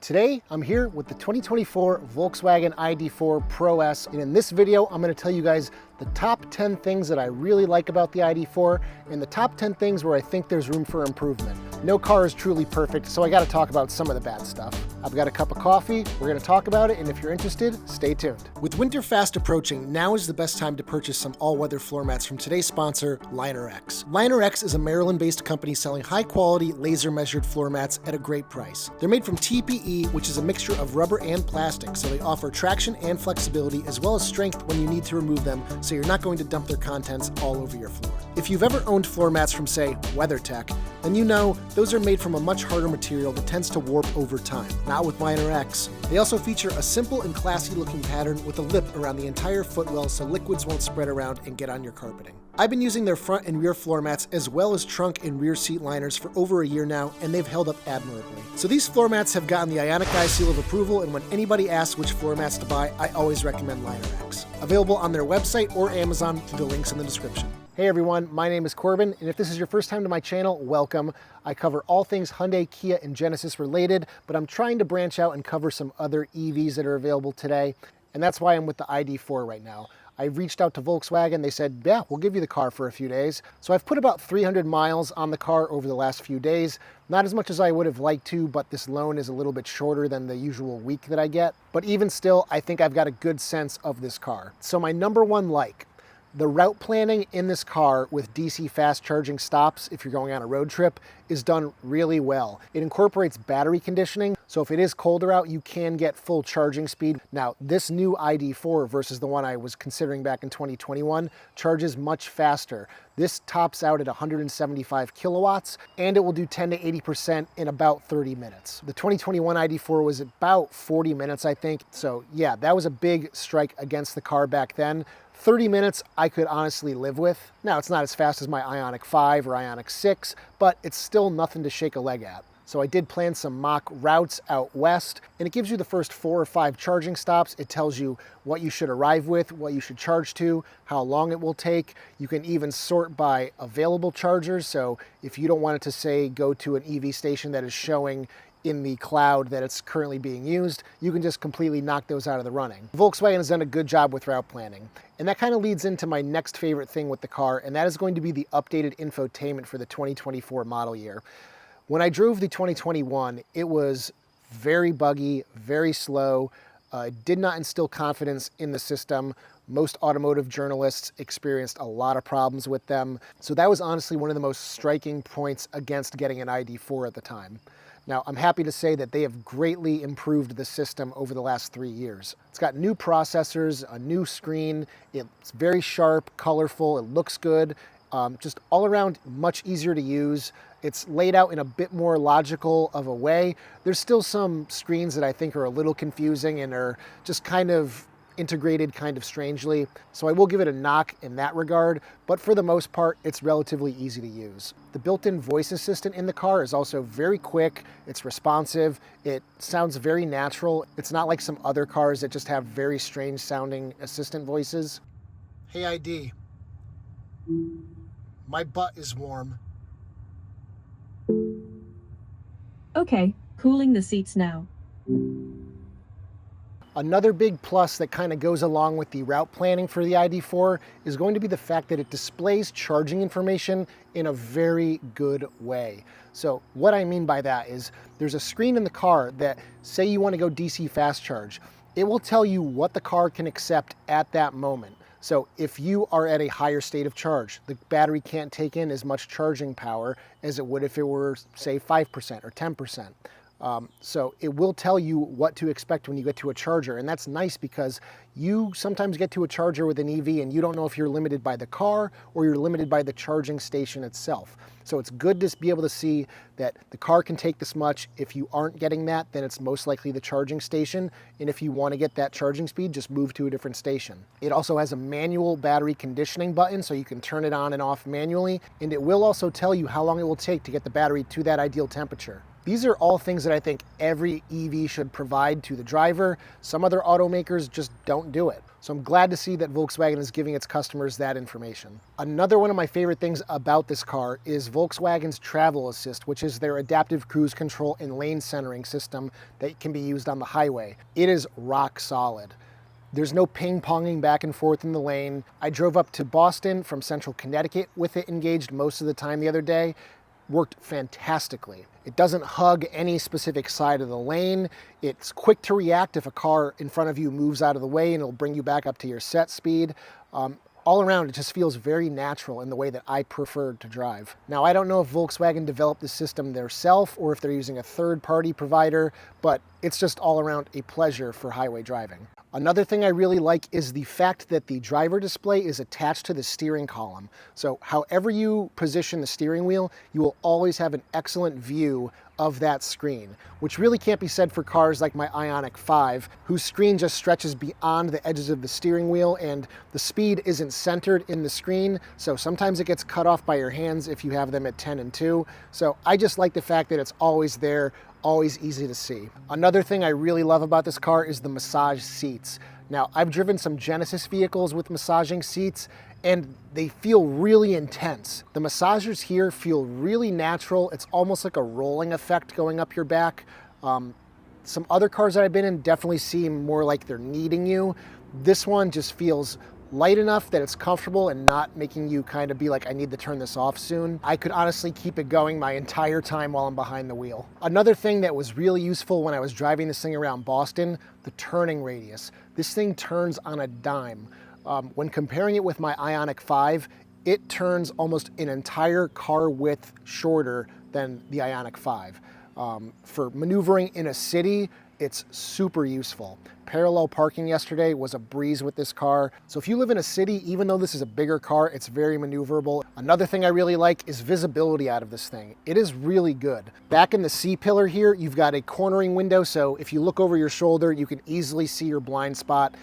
Today, I'm here with the 2024 Volkswagen ID.4 Pro S, and in this video, I'm going to tell you guys the top 10 things that I really like about the ID.4 and the top 10 things where I think there's room for improvement. No car is truly perfect, so I got to talk about some of the bad stuff. I've got a cup of coffee, we're going to talk about it, and if you're interested, stay tuned. With winter fast approaching, now is the best time to purchase some all-weather floor mats from today's sponsor, LinerX. LinerX is a Maryland-based company selling high-quality, laser-measured floor mats at a great price. They're made from TPE, which is a mixture of rubber and plastic, so they offer traction and flexibility as well as strength when you need to remove them, so you're not going to dump their contents all over your floor. If you've ever owned floor mats from, say, WeatherTech, then you know those are made from a much harder material that tends to warp over time. Not with LinerX. They also feature a simple and classy looking pattern with a lip around the entire footwell so liquids won't spread around and get on your carpeting. I've been using their front and rear floor mats as well as trunk and rear seat liners for over a year now, and they've held up admirably. So these floor mats have gotten the Ioniq seal of approval, and when anybody asks which floor mats to buy, I always recommend LinerX. Available on their website or Amazon through the links in the description. Hey everyone, my name is Corbin, and if this is your first time to my channel, welcome. I cover all things Hyundai, Kia, and Genesis related, but I'm trying to branch out and cover some other EVs that are available today, and that's why I'm with the ID.4 right now. I reached out to Volkswagen, they said, yeah, we'll give you the car for a few days. So I've put about 300 miles on the car over the last few days. Not as much as I would have liked to, but this loan is a little bit shorter than the usual week that I get. But even still, I think I've got a good sense of this car. So my number one like, the route planning in this car with DC fast charging stops, if you're going on a road trip, is done really well. It incorporates battery conditioning, so if it is colder out, you can get full charging speed. Now, this new ID.4 versus the one I was considering back in 2021 charges much faster. This tops out at 175 kilowatts, and it will do 10 to 80% in about 30 minutes. The 2021 ID.4 was about 40 minutes, I think. So yeah, that was a big strike against the car back then. 30 minutes I could honestly live with. Now, it's not as fast as my Ioniq 5 or Ioniq 6, but it's still nothing to shake a leg at. So I did plan some mock routes out west, and it gives you the first 4 or 5 charging stops. It tells you what you should arrive with, what you should charge to, how long it will take. You can even sort by available chargers. So if you don't want it to say go to an EV station that is showing in the cloud that it's currently being used, you can just completely knock those out of the running. Volkswagen has done a good job with route planning. And that kind of leads into my next favorite thing with the car, and that is going to be the updated infotainment for the 2024 model year. When I drove the 2021, it was very buggy, very slow. It did not instill confidence in the system. Most automotive journalists experienced a lot of problems with them. So that was honestly one of the most striking points against getting an ID.4 at the time. Now, I'm happy to say that they have greatly improved the system over the last 3 years. It's got new processors, a new screen, it's very sharp, colorful, it looks good, just all around much easier to use. It's laid out in a bit more logical of a way. There's still some screens that I think are a little confusing and are just kind of integrated kind of strangely. So I will give it a knock in that regard, but for the most part, it's relatively easy to use. The built-in voice assistant in the car is also very quick, it's responsive, it sounds very natural. It's not like some other cars that just have very strange sounding assistant voices. Hey ID, my butt is warm. Okay, cooling the seats now. Another big plus that kind of goes along with the route planning for the ID.4 is going to be the fact that it displays charging information in a very good way. So what I mean by that is there's a screen in the car that, say you want to go DC fast charge, it will tell you what the car can accept at that moment. So if you are at a higher state of charge, the battery can't take in as much charging power as it would if it were, say, 5% or 10%. So it will tell you what to expect when you get to a charger, and that's nice because you sometimes get to a charger with an EV and you don't know if you're limited by the car or you're limited by the charging station itself. So it's good to be able to see that the car can take this much. If you aren't getting that, then it's most likely the charging station, and if you want to get that charging speed, just move to a different station. It also has a manual battery conditioning button, so you can turn it on and off manually, and it will also tell you how long it will take to get the battery to that ideal temperature. These are all things that I think every EV should provide to the driver. Some other automakers just don't do it. So I'm glad to see that Volkswagen is giving its customers that information. Another one of my favorite things about this car is Volkswagen's Travel Assist, which is their adaptive cruise control and lane centering system that can be used on the highway. It is rock solid. There's no ping-ponging back and forth in the lane. I drove up to Boston from central Connecticut with it engaged most of the time the other day. Worked fantastically. It doesn't hug any specific side of the lane. It's quick to react if a car in front of you moves out of the way, and it'll bring you back up to your set speed. All around, it just feels very natural in the way that I prefer to drive. Now, I don't know if Volkswagen developed the system themselves or if they're using a third-party provider, but it's just all around a pleasure for highway driving. Another thing I really like is the fact that the driver display is attached to the steering column. So however you position the steering wheel, you will always have an excellent view of that screen, which really can't be said for cars like my Ioniq 5, whose screen just stretches beyond the edges of the steering wheel and the speed isn't centered in the screen, so sometimes it gets cut off by your hands if you have them at 10 and 2. So I just like the fact that it's always there, always easy to see. Another thing I really love about this car is the massage seats. Now, I've driven some Genesis vehicles with massaging seats, and they feel really intense. The massagers here feel really natural. It's almost like a rolling effect going up your back. Some other cars that I've been in definitely seem more like they're kneading you. This one just feels light enough that it's comfortable and not making you kind of be like, I need to turn this off soon. I could honestly keep it going my entire time while I'm behind the wheel. Another thing that was really useful when I was driving this thing around Boston, the turning radius. This thing turns on a dime. When comparing it with my Ioniq 5, it turns almost an entire car width shorter than the Ioniq 5. For maneuvering in a city, it's super useful. Parallel parking yesterday was a breeze with this car. So if you live in a city, even though this is a bigger car, it's very maneuverable. Another thing I really like is visibility out of this thing. It is really good. Back in the C-pillar here, you've got a cornering window, so if you look over your shoulder, you can easily see your blind spot.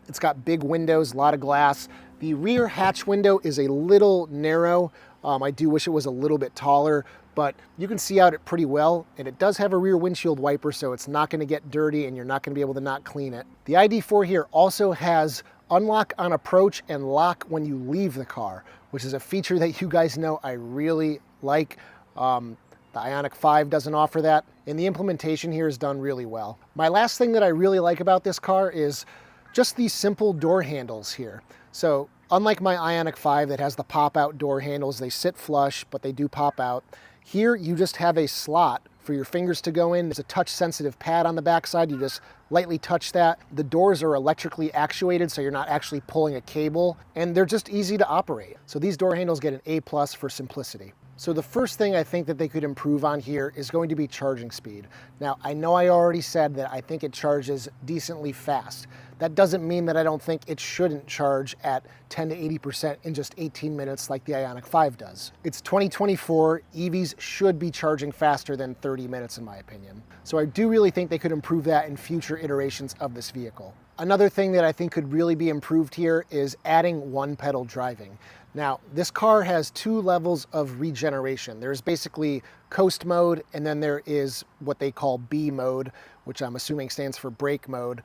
It's got big windows, a lot of glass. The rear hatch window is a little narrow. I do wish it was a little bit taller, but you can see out it pretty well, and it does have a rear windshield wiper, so it's not going to get dirty and you're not going to be able to not clean it. The ID.4 here also has unlock on approach and lock when you leave the car, which is a feature that you guys know I really like. The Ioniq 5 doesn't offer that, and the implementation here is done really well. My last thing that I really like about this car is just these simple door handles here. So unlike my Ioniq 5 that has the pop-out door handles, they sit flush, but they do pop out. Here, you just have a slot for your fingers to go in. There's a touch-sensitive pad on the backside. You just lightly touch that. The doors are electrically actuated, so you're not actually pulling a cable, and they're just easy to operate. So these door handles get an A+ for simplicity. So the first thing I think that they could improve on here is going to be charging speed. Now, I know I already said that I think it charges decently fast. That doesn't mean that I don't think it shouldn't charge at 10 to 80% in just 18 minutes like the Ioniq 5 does. It's 2024, EVs should be charging faster than 30 minutes in my opinion. So I do really think they could improve that in future iterations of this vehicle. Another thing that I think could really be improved here is adding one-pedal driving. Now, this car has 2 levels of regeneration. There's basically coast mode, and then there is what they call B mode, which I'm assuming stands for brake mode.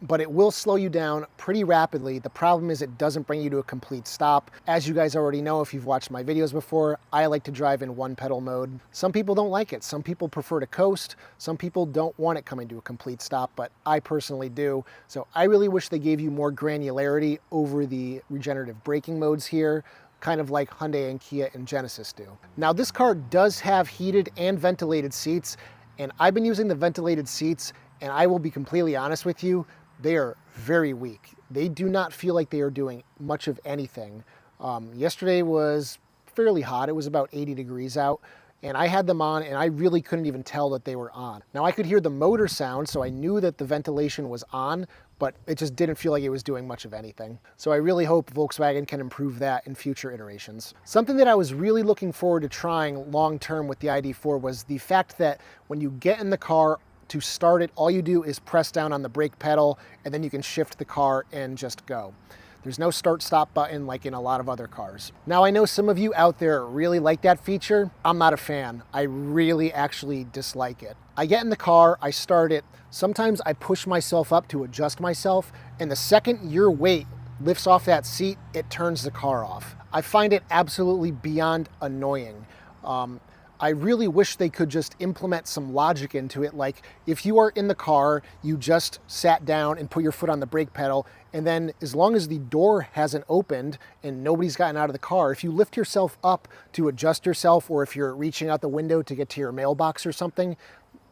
But it will slow you down pretty rapidly. The problem is it doesn't bring you to a complete stop. As you guys already know, if you've watched my videos before, I like to drive in one-pedal mode. Some people don't like it. Some people prefer to coast. Some people don't want it coming to a complete stop, but I personally do. So I really wish they gave you more granularity over the regenerative braking modes here, kind of like Hyundai and Kia and Genesis do. Now, this car does have heated and ventilated seats, and I've been using the ventilated seats, and I will be completely honest with you, they are very weak. They do not feel like they are doing much of anything. Yesterday was fairly hot. It was about 80 degrees out, and I had them on, and I really couldn't even tell that they were on. Now, I could hear the motor sound, so I knew that the ventilation was on, but it just didn't feel like it was doing much of anything. So I really hope Volkswagen can improve that in future iterations. Something that I was really looking forward to trying long-term with the ID.4 was the fact that when you get in the car, to start it, all you do is press down on the brake pedal, and then you can shift the car and just go. There's no start-stop button like in a lot of other cars. Now, I know some of you out there really like that feature. I'm not a fan. I really actually dislike it. I get in the car, I start it. Sometimes I push myself up to adjust myself, and the second your weight lifts off that seat, it turns the car off. I find it absolutely beyond annoying. I really wish they could just implement some logic into it. Like if you are in the car, you just sat down and put your foot on the brake pedal, and then as long as the door hasn't opened and nobody's gotten out of the car, if you lift yourself up to adjust yourself, or if you're reaching out the window to get to your mailbox or something,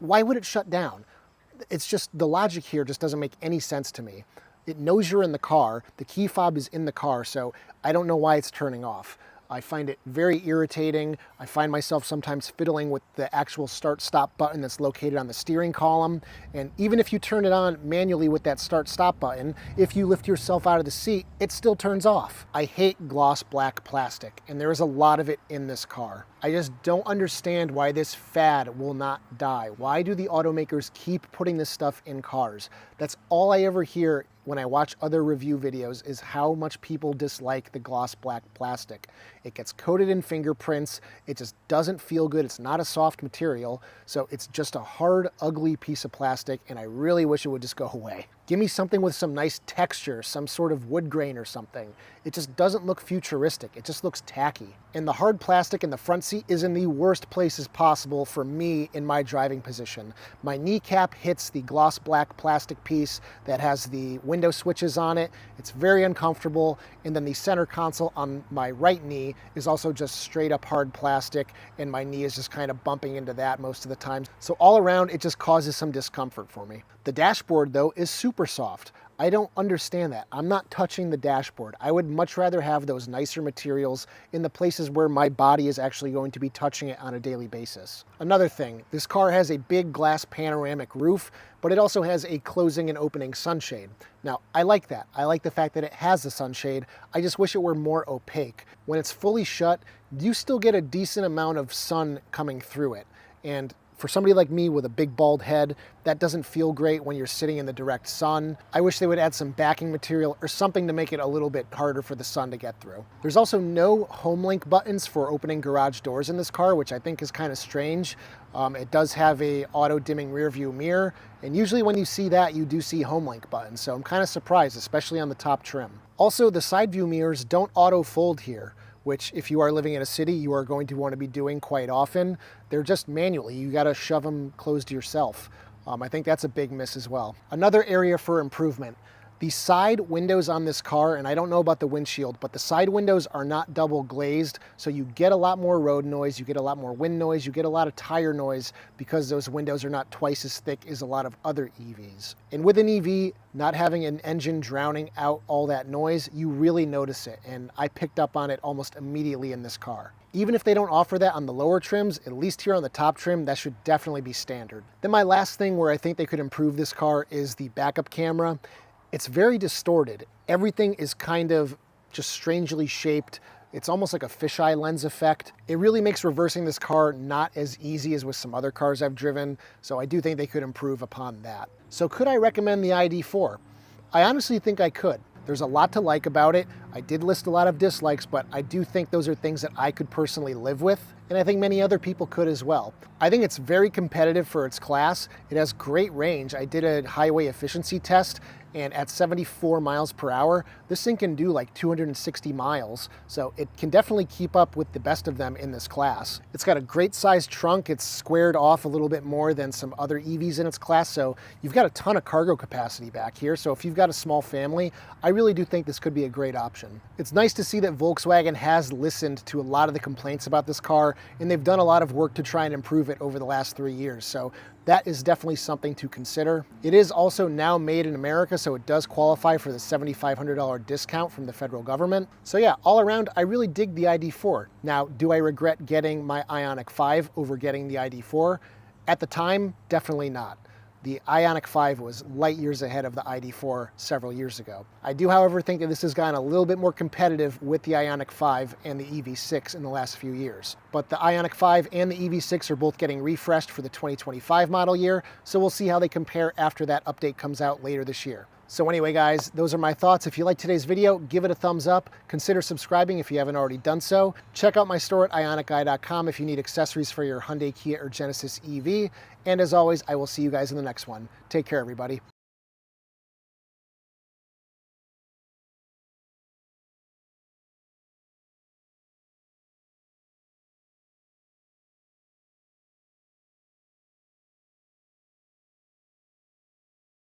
why would it shut down? It's just, the logic here just doesn't make any sense to me. It knows you're in the car, the key fob is in the car, so I don't know why it's turning off. I find it very irritating. I find myself sometimes fiddling with the actual start-stop button that's located on the steering column. And even if you turn it on manually with that start-stop button, if you lift yourself out of the seat, it still turns off. I hate gloss black plastic, and there is a lot of it in this car. I just don't understand why this fad will not die. Why do the automakers keep putting this stuff in cars? That's all I ever hear when I watch other review videos, is how much people dislike the gloss black plastic. It gets coated in fingerprints, it just doesn't feel good, it's not a soft material, so it's just a hard, ugly piece of plastic, and I really wish it would just go away. Give me something with some nice texture, some sort of wood grain or something. It just doesn't look futuristic, it just looks tacky. And the hard plastic in the front seat is in the worst places possible for me in my driving position. My kneecap hits the gloss black plastic piece that has the window switches on it. It's very uncomfortable. And then the center console on my right knee is also just straight up hard plastic, and my knee is just kind of bumping into that most of the time. So all around, it just causes some discomfort for me. The dashboard though is super soft. I don't understand that. I'm not touching the dashboard. I would much rather have those nicer materials in the places where my body is actually going to be touching it on a daily basis. Another thing, this car has a big glass panoramic roof, but it also has a closing and opening sunshade. Now, I like that. I like the fact that it has a sunshade. I just wish it were more opaque. When it's fully shut, you still get a decent amount of sun coming through it. And for somebody like me with a big bald head, that doesn't feel great when you're sitting in the direct sun. I wish they would add some backing material or something to make it a little bit harder for the sun to get through. There's also no HomeLink buttons for opening garage doors in this car, which I think is kind of strange. It does have a auto dimming rear view mirror, and usually when you see that, you do see HomeLink buttons, so I'm kind of surprised, especially on the top trim. Also, the side view mirrors don't auto fold here, which if you are living in a city, you are going to want to be doing quite often. They're just manually. You got to shove them closed yourself. I think that's a big miss as well. Another area for improvement, the side windows on this car, and I don't know about the windshield, but the side windows are not double glazed, so you get a lot more road noise, you get a lot more wind noise, you get a lot of tire noise because those windows are not twice as thick as a lot of other EVs. And with an EV, not having an engine drowning out all that noise, you really notice it, and I picked up on it almost immediately in this car. Even if they don't offer that on the lower trims, at least here on the top trim, that should definitely be standard. Then my last thing where I think they could improve this car is the backup camera. It's very distorted. Everything is kind of just strangely shaped. It's almost like a fisheye lens effect. It really makes reversing this car not as easy as with some other cars I've driven, so I do think they could improve upon that. So could I recommend the ID.4? I honestly think I could. There's a lot to like about it. I did list a lot of dislikes, but I do think those are things that I could personally live with, and I think many other people could as well. I think it's very competitive for its class. It has great range. I did a highway efficiency test, and at 74 miles per hour, this thing can do like 260 miles, so it can definitely keep up with the best of them in this class. It's got a great sized trunk. It's squared off a little bit more than some other EVs in its class, so you've got a ton of cargo capacity back here, so if you've got a small family, I really do think this could be a great option. It's nice to see that Volkswagen has listened to a lot of the complaints about this car, and they've done a lot of work to try and improve it over the last 3 years, so that is definitely something to consider. It is also now made in America, so it does qualify for the $7,500 discount from the federal government. So yeah, all around, I really dig the ID.4. Now, do I regret getting my Ioniq 5 over getting the ID.4? At the time, definitely not. The Ioniq 5 was light years ahead of the ID.4 several years ago. I do, however, think that this has gotten a little bit more competitive with the Ioniq 5 and the EV6 in the last few years. But the Ioniq 5 and the EV6 are both getting refreshed for the 2025 model year, so we'll see how they compare after that update comes out later this year. So anyway, guys, those are my thoughts. If you liked today's video, give it a thumbs up. Consider subscribing if you haven't already done so. Check out my store at ioniqi.com if you need accessories for your Hyundai, Kia, or Genesis EV. And as always, I will see you guys in the next one. Take care, everybody.